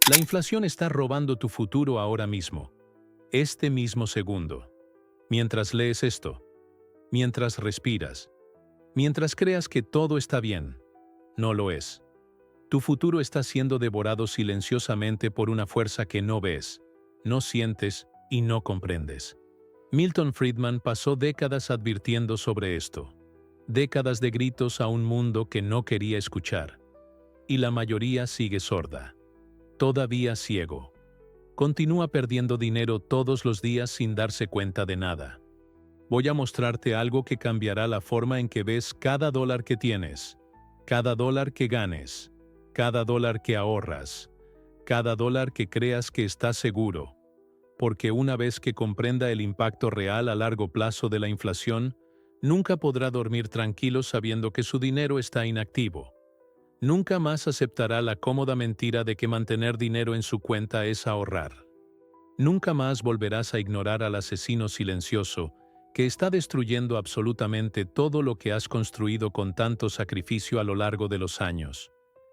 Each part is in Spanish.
La inflación está robando tu futuro ahora mismo, este mismo segundo. Mientras lees esto, mientras respiras, mientras creas que todo está bien, no lo es. Tu futuro está siendo devorado silenciosamente por una fuerza que no ves, no sientes y no comprendes. Milton Friedman pasó décadas advirtiendo sobre esto. Décadas de gritos a un mundo que no quería escuchar. Y la mayoría sigue sorda. Todavía ciego. Continúa perdiendo dinero todos los días sin darse cuenta de nada. Voy a mostrarte algo que cambiará la forma en que ves cada dólar que tienes, cada dólar que ganes, cada dólar que ahorras, cada dólar que creas que está seguro. Porque una vez que comprenda el impacto real a largo plazo de la inflación, nunca podrá dormir tranquilo sabiendo que su dinero está inactivo. Nunca más aceptará la cómoda mentira de que mantener dinero en su cuenta es ahorrar. Nunca más volverás a ignorar al asesino silencioso que está destruyendo absolutamente todo lo que has construido con tanto sacrificio a lo largo de los años.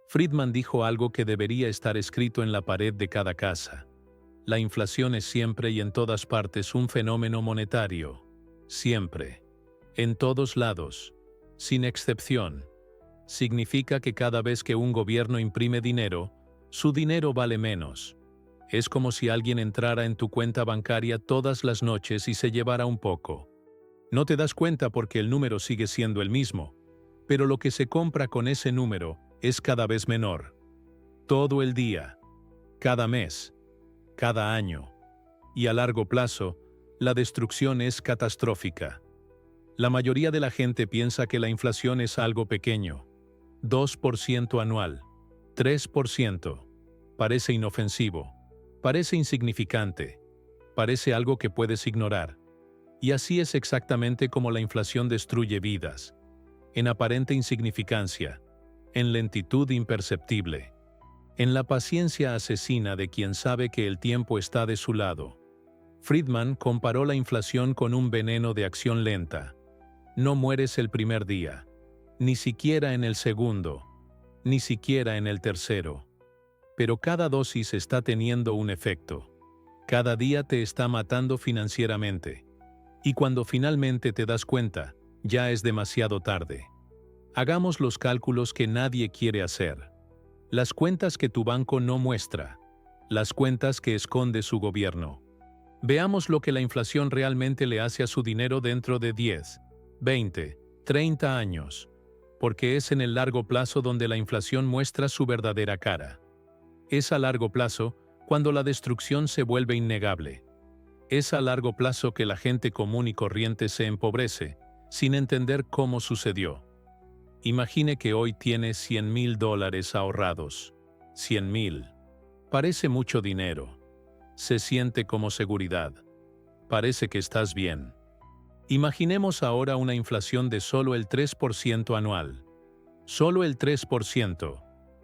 Friedman dijo algo que debería estar escrito en la pared de cada casa. La inflación es siempre y en todas partes un fenómeno monetario. Siempre. En todos lados. Sin excepción. Significa que cada vez que un gobierno imprime dinero, su dinero vale menos. Es como si alguien entrara en tu cuenta bancaria todas las noches y se llevara un poco. No te das cuenta porque el número sigue siendo el mismo, pero lo que se compra con ese número es cada vez menor. Todo el día. Cada mes. Cada año. Y a largo plazo, la destrucción es catastrófica. La mayoría de la gente piensa que la inflación es algo pequeño. 2% anual. 3%. Parece inofensivo. Parece insignificante. Parece algo que puedes ignorar. Y así es exactamente como la inflación destruye vidas. En aparente insignificancia. En lentitud imperceptible. En la paciencia asesina de quien sabe que el tiempo está de su lado. Friedman comparó la inflación con un veneno de acción lenta. No mueres el primer día, ni siquiera en el segundo, ni siquiera en el tercero. Pero cada dosis está teniendo un efecto. Cada día te está matando financieramente. Y cuando finalmente te das cuenta, ya es demasiado tarde. Hagamos los cálculos que nadie quiere hacer. Las cuentas que tu banco no muestra. Las cuentas que esconde su gobierno. Veamos lo que la inflación realmente le hace a su dinero dentro de 10, 20, 30 años. Porque es en el largo plazo donde la inflación muestra su verdadera cara. Es a largo plazo cuando la destrucción se vuelve innegable. Es a largo plazo que la gente común y corriente se empobrece, sin entender cómo sucedió. Imagine que hoy tiene $100,000 ahorrados. 100,000. Parece mucho dinero. Se siente como seguridad. Parece que estás bien. Imaginemos ahora una inflación de solo el 3% anual. Solo el 3%.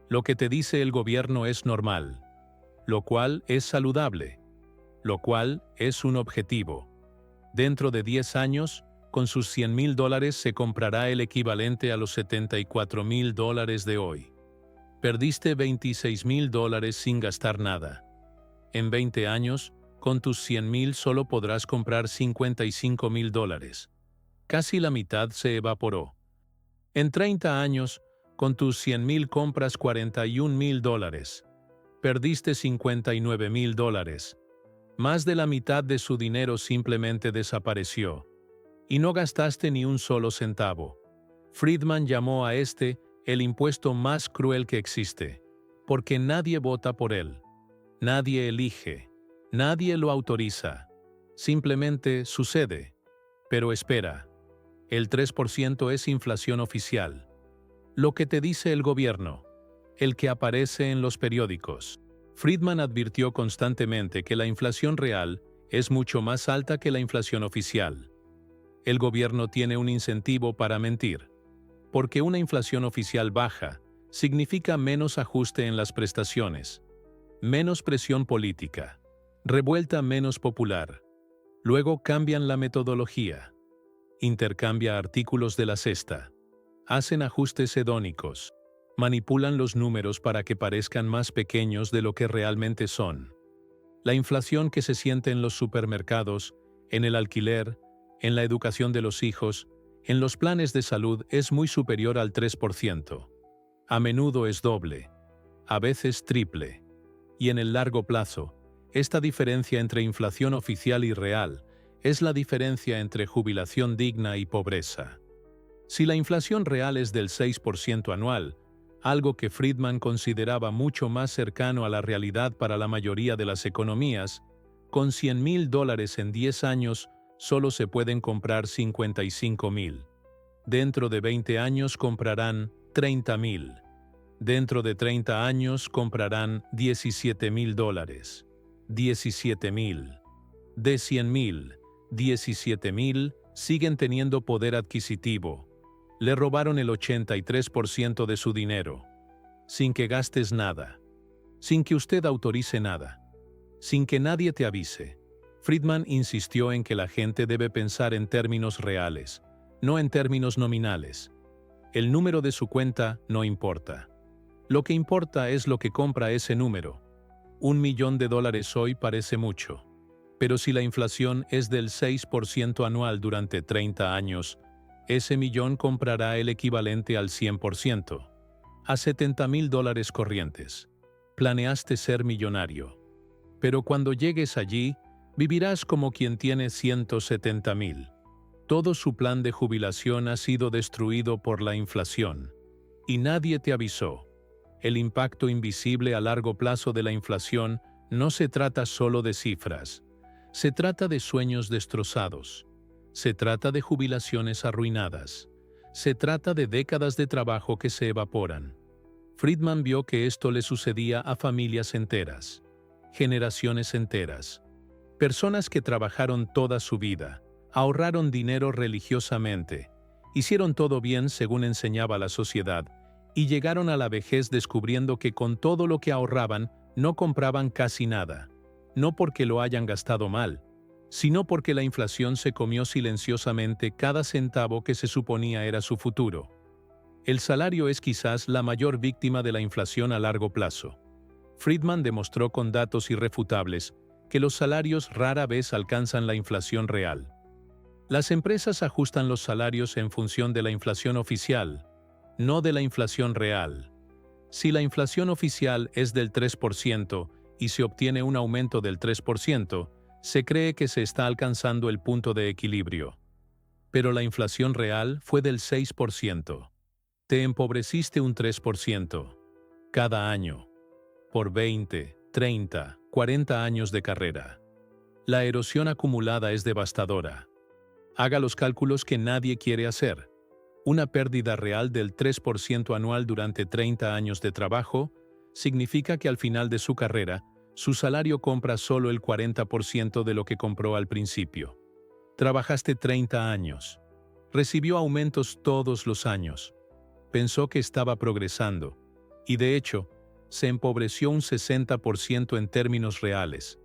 Lo que te dice el gobierno es normal. Lo cual es saludable. Lo cual es un objetivo. Dentro de 10 años, con sus $100,000 se comprará el equivalente a los $74,000 de hoy. Perdiste $26,000 sin gastar nada. En 20 años, con tus 100,000 solo podrás comprar $55,000. Casi la mitad se evaporó. En 30 años, con tus 100,000 compras $41,000. Perdiste $59,000. Más de la mitad de su dinero simplemente desapareció. Y no gastaste ni un solo centavo. Friedman llamó a este el impuesto más cruel que existe, porque nadie vota por él. Nadie elige. Nadie lo autoriza. Simplemente sucede. Pero espera. El 3% es inflación oficial. Lo que te dice el gobierno. El que aparece en los periódicos. Friedman advirtió constantemente que la inflación real es mucho más alta que la inflación oficial. El gobierno tiene un incentivo para mentir. Porque una inflación oficial baja significa menos ajuste en las prestaciones, menos presión política, revuelta menos popular. Luego cambian la metodología. Intercambia artículos de la cesta. Hacen ajustes hedónicos. Manipulan los números para que parezcan más pequeños de lo que realmente son. La inflación que se siente en los supermercados, en el alquiler, en la educación de los hijos, en los planes de salud es muy superior al 3%. A menudo es doble, a veces triple. Y en el largo plazo, esta diferencia entre inflación oficial y real es la diferencia entre jubilación digna y pobreza. Si la inflación real es del 6% anual, algo que Friedman consideraba mucho más cercano a la realidad para la mayoría de las economías, con $100,000 en 10 años solo se pueden comprar 55,000. Dentro de 20 años comprarán 30,000. Dentro de 30 años comprarán $17,000. 17,000. De 100,000, 17,000 siguen teniendo poder adquisitivo. Le robaron el 83% de su dinero. Sin que gastes nada. Sin que usted autorice nada. Sin que nadie te avise. Friedman insistió en que la gente debe pensar en términos reales, no en términos nominales. El número de su cuenta no importa. Lo que importa es lo que compra ese número. $1,000,000 hoy parece mucho. Pero si la inflación es del 6% anual durante 30 años, ese millón comprará el equivalente al 100%, a $70,000 corrientes. Planeaste ser millonario. Pero cuando llegues allí, vivirás como quien tiene 170,000. Todo su plan de jubilación ha sido destruido por la inflación. Y nadie te avisó. El impacto invisible a largo plazo de la inflación no se trata solo de cifras. Se trata de sueños destrozados. Se trata de jubilaciones arruinadas. Se trata de décadas de trabajo que se evaporan. Friedman vio que esto le sucedía a familias enteras, generaciones enteras. Personas que trabajaron toda su vida, ahorraron dinero religiosamente, hicieron todo bien según enseñaba la sociedad, y llegaron a la vejez descubriendo que con todo lo que ahorraban no compraban casi nada, no porque lo hayan gastado mal, sino porque la inflación se comió silenciosamente cada centavo que se suponía era su futuro. El salario es quizás la mayor víctima de la inflación a largo plazo. Friedman demostró con datos irrefutables que los salarios rara vez alcanzan la inflación real. Las empresas ajustan los salarios en función de la inflación oficial, no de la inflación real. Si la inflación oficial es del 3% y se obtiene un aumento del 3%, se cree que se está alcanzando el punto de equilibrio. Pero la inflación real fue del 6%. Te empobreciste un 3% cada año, por 20, 30, 40 años de carrera. La erosión acumulada es devastadora. Haga los cálculos que nadie quiere hacer. Una pérdida real del 3% anual durante 30 años de trabajo significa que al final de su carrera, su salario compra solo el 40% de lo que compró al principio. Trabajaste 30 años. Recibió aumentos todos los años. Pensó que estaba progresando. Y de hecho, se empobreció un 60% en términos reales.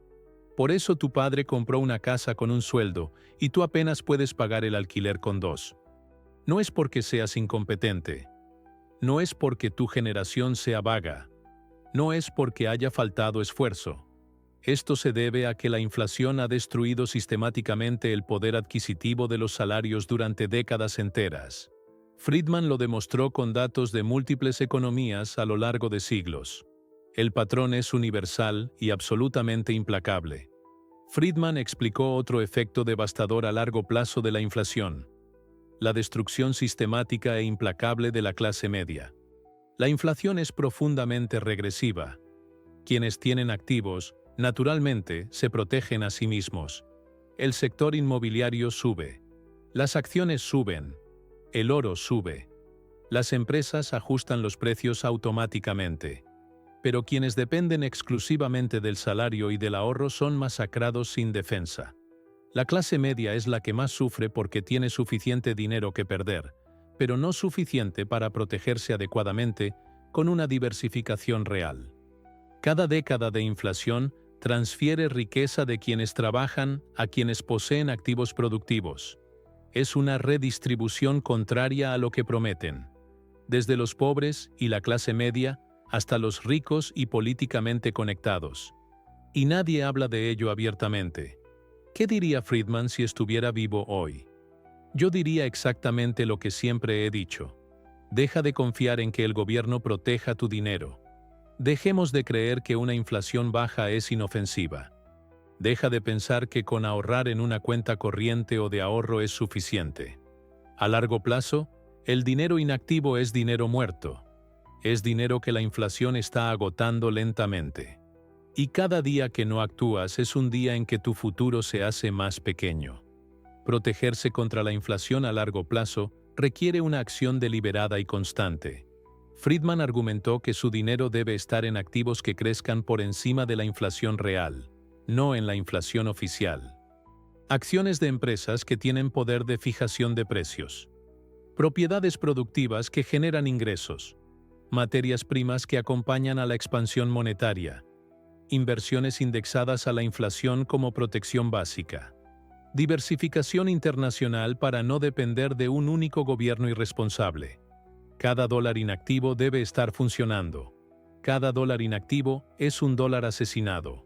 Por eso tu padre compró una casa con un sueldo y tú apenas puedes pagar el alquiler con 2. No es porque seas incompetente. No es porque tu generación sea vaga. No es porque haya faltado esfuerzo. Esto se debe a que la inflación ha destruido sistemáticamente el poder adquisitivo de los salarios durante décadas enteras. Friedman lo demostró con datos de múltiples economías a lo largo de siglos. El patrón es universal y absolutamente implacable. Friedman explicó otro efecto devastador a largo plazo de la inflación: la destrucción sistemática e implacable de la clase media. La inflación es profundamente regresiva. Quienes tienen activos, naturalmente, se protegen a sí mismos. El sector inmobiliario sube. Las acciones suben. El oro sube. Las empresas ajustan los precios automáticamente. Pero quienes dependen exclusivamente del salario y del ahorro son masacrados sin defensa. La clase media es la que más sufre porque tiene suficiente dinero que perder, pero no suficiente para protegerse adecuadamente con una diversificación real. Cada década de inflación transfiere riqueza de quienes trabajan a quienes poseen activos productivos. Es una redistribución contraria a lo que prometen. desde los pobres y la clase media hasta los ricos y políticamente conectados. Y nadie habla de ello abiertamente. ¿Qué diría Friedman si estuviera vivo hoy? Yo diría exactamente lo que siempre he dicho. Deja de confiar en que el gobierno proteja tu dinero. Dejemos de creer que una inflación baja es inofensiva. Deja de pensar que con ahorrar en una cuenta corriente o de ahorro es suficiente. A largo plazo, el dinero inactivo es dinero muerto. Es dinero que la inflación está agotando lentamente. Y cada día que no actúas es un día en que tu futuro se hace más pequeño. Protegerse contra la inflación a largo plazo requiere una acción deliberada y constante. Friedman argumentó que su dinero debe estar en activos que crezcan por encima de la inflación real, no en la inflación oficial. Acciones de empresas que tienen poder de fijación de precios. Propiedades productivas que generan ingresos. Materias primas que acompañan a la expansión monetaria. Inversiones indexadas a la inflación como protección básica. Diversificación internacional para no depender de un único gobierno irresponsable. Cada dólar inactivo debe estar funcionando. Cada dólar inactivo es un dólar asesinado.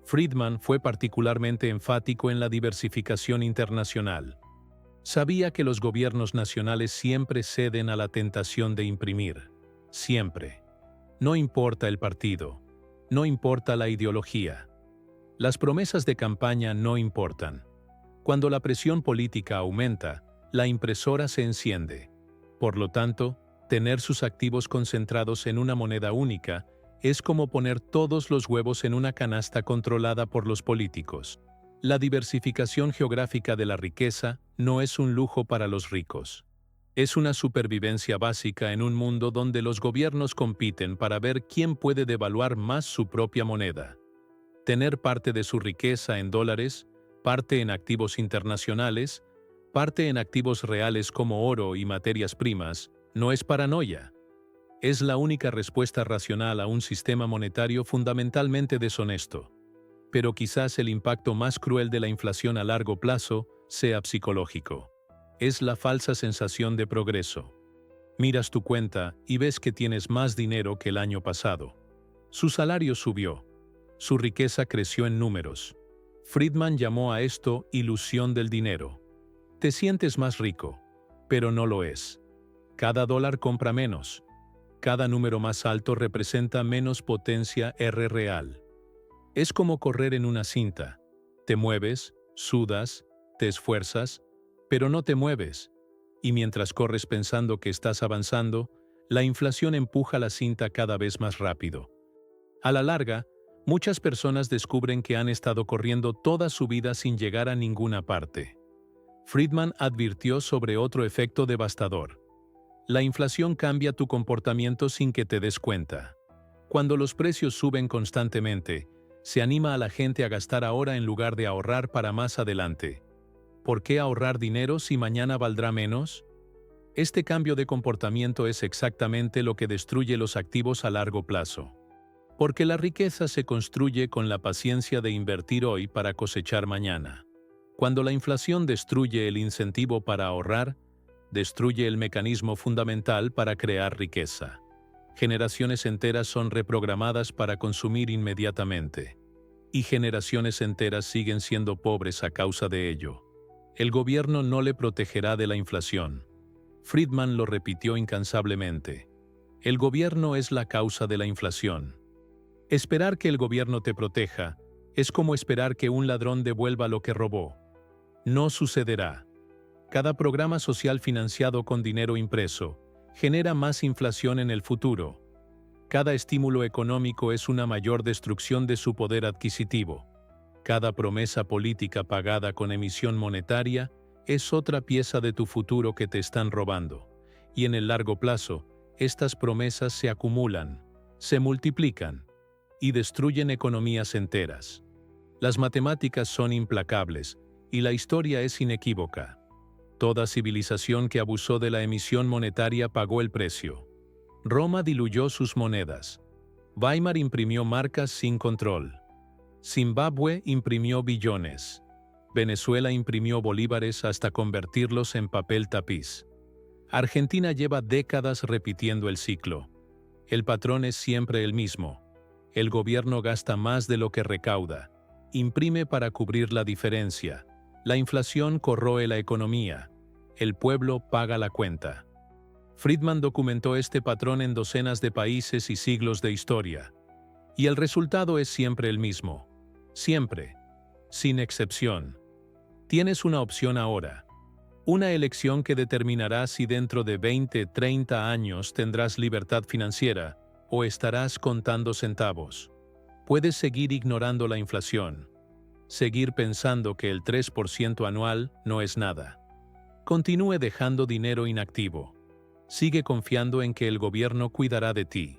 Friedman fue particularmente enfático en la diversificación internacional. Sabía que los gobiernos nacionales siempre ceden a la tentación de imprimir. Siempre. No importa el partido. No importa la ideología. Las promesas de campaña no importan. Cuando la presión política aumenta, la impresora se enciende. Por lo tanto, tener sus activos concentrados en una moneda única es como poner todos los huevos en una canasta controlada por los políticos. La diversificación geográfica de la riqueza no es un lujo para los ricos. Es una supervivencia básica en un mundo donde los gobiernos compiten para ver quién puede devaluar más su propia moneda. Tener parte de su riqueza en dólares, parte en activos internacionales, parte en activos reales como oro y materias primas, no es paranoia. Es la única respuesta racional a un sistema monetario fundamentalmente deshonesto. Pero quizás el impacto más cruel de la inflación a largo plazo sea psicológico. Es la falsa sensación de progreso. Miras tu cuenta y ves que tienes más dinero que el año pasado. Su salario subió. Su riqueza creció en números. Friedman llamó a esto ilusión del dinero. Te sientes más rico, pero no lo es. Cada dólar compra menos. Cada número más alto representa menos potencia R real. Es como correr en una cinta. Te mueves, sudas, te esfuerzas, pero no te mueves. Y mientras corres pensando que estás avanzando, la inflación empuja la cinta cada vez más rápido. A la larga, muchas personas descubren que han estado corriendo toda su vida sin llegar a ninguna parte. Friedman advirtió sobre otro efecto devastador. La inflación cambia tu comportamiento sin que te des cuenta. Cuando los precios suben constantemente, se anima a la gente a gastar ahora en lugar de ahorrar para más adelante. ¿Por qué ahorrar dinero si mañana valdrá menos? Este cambio de comportamiento es exactamente lo que destruye los activos a largo plazo. Porque la riqueza se construye con la paciencia de invertir hoy para cosechar mañana. Cuando la inflación destruye el incentivo para ahorrar, destruye el mecanismo fundamental para crear riqueza. Generaciones enteras son reprogramadas para consumir inmediatamente. Y generaciones enteras siguen siendo pobres a causa de ello. El gobierno no le protegerá de la inflación. Friedman lo repitió incansablemente. El gobierno es la causa de la inflación. Esperar que el gobierno te proteja es como esperar que un ladrón devuelva lo que robó. No sucederá. Cada programa social financiado con dinero impreso genera más inflación en el futuro. Cada estímulo económico es una mayor destrucción de su poder adquisitivo. Cada promesa política pagada con emisión monetaria es otra pieza de tu futuro que te están robando. Y en el largo plazo, estas promesas se acumulan, se multiplican y destruyen economías enteras. Las matemáticas son implacables y la historia es inequívoca. Toda civilización que abusó de la emisión monetaria pagó el precio. Roma diluyó sus monedas. Weimar imprimió marcas sin control. Zimbabue imprimió billones. Venezuela imprimió bolívares hasta convertirlos en papel tapiz. Argentina lleva décadas repitiendo el ciclo. El patrón es siempre el mismo. El gobierno gasta más de lo que recauda. Imprime para cubrir la diferencia. La inflación corroe la economía. El pueblo paga la cuenta. Friedman documentó este patrón en docenas de países y siglos de historia. Y el resultado es siempre el mismo. Siempre. Sin excepción. Tienes una opción ahora. Una elección que determinará si dentro de 20, 30 años tendrás libertad financiera o estarás contando centavos. Puedes seguir ignorando la inflación. Seguir pensando que el 3% anual no es nada. Continúe dejando dinero inactivo. Sigue confiando en que el gobierno cuidará de ti.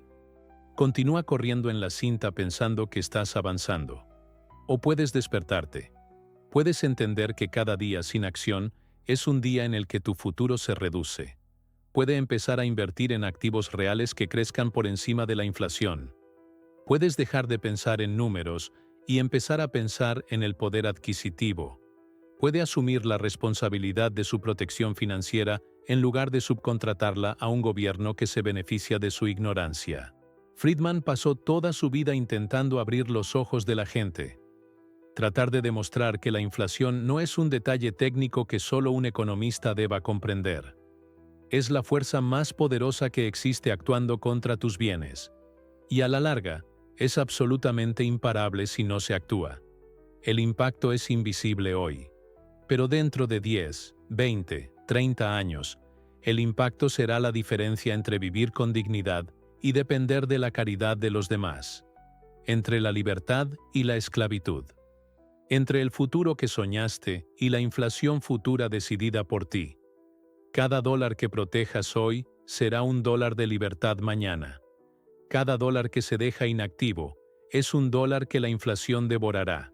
Continúa corriendo en la cinta pensando que estás avanzando. O puedes despertarte. Puedes entender que cada día sin acción es un día en el que tu futuro se reduce. Puede empezar a invertir en activos reales que crezcan por encima de la inflación. Puedes dejar de pensar en números y empezar a pensar en el poder adquisitivo. Puede asumir la responsabilidad de su protección financiera en lugar de subcontratarla a un gobierno que se beneficia de su ignorancia. Friedman pasó toda su vida intentando abrir los ojos de la gente. Tratar de demostrar que la inflación no es un detalle técnico que solo un economista deba comprender. Es la fuerza más poderosa que existe actuando contra tus bienes. Y a la larga, es absolutamente imparable si no se actúa. El impacto es invisible hoy. Pero dentro de 10, 20, 30 años, el impacto será la diferencia entre vivir con dignidad y depender de la caridad de los demás. Entre la libertad y la esclavitud. Entre el futuro que soñaste y la inflación futura decidida por ti. Cada dólar que protejas hoy será un dólar de libertad mañana. Cada dólar que se deja inactivo es un dólar que la inflación devorará.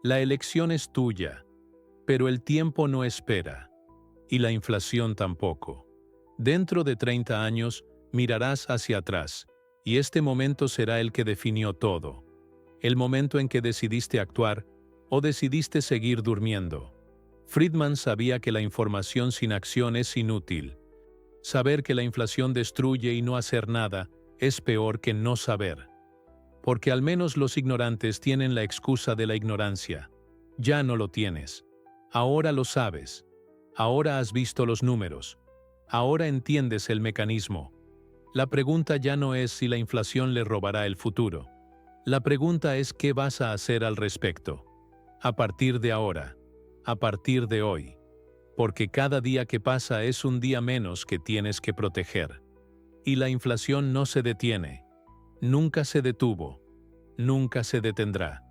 La elección es tuya, pero el tiempo no espera, y la inflación tampoco. Dentro de 30 años mirarás hacia atrás, y este momento será el que definió todo. El momento en que decidiste actuar o decidiste seguir durmiendo. Friedman sabía que la información sin acción es inútil. Saber que la inflación destruye y no hacer nada es peor que no saber. Porque al menos los ignorantes tienen la excusa de la ignorancia. Ya no lo tienes. Ahora lo sabes. Ahora has visto los números. Ahora entiendes el mecanismo. La pregunta ya no es si la inflación le robará el futuro. La pregunta es qué vas a hacer al respecto. A partir de ahora. A partir de hoy. Porque cada día que pasa es un día menos que tienes que proteger. Y la inflación no se detiene. Nunca se detuvo. Nunca se detendrá.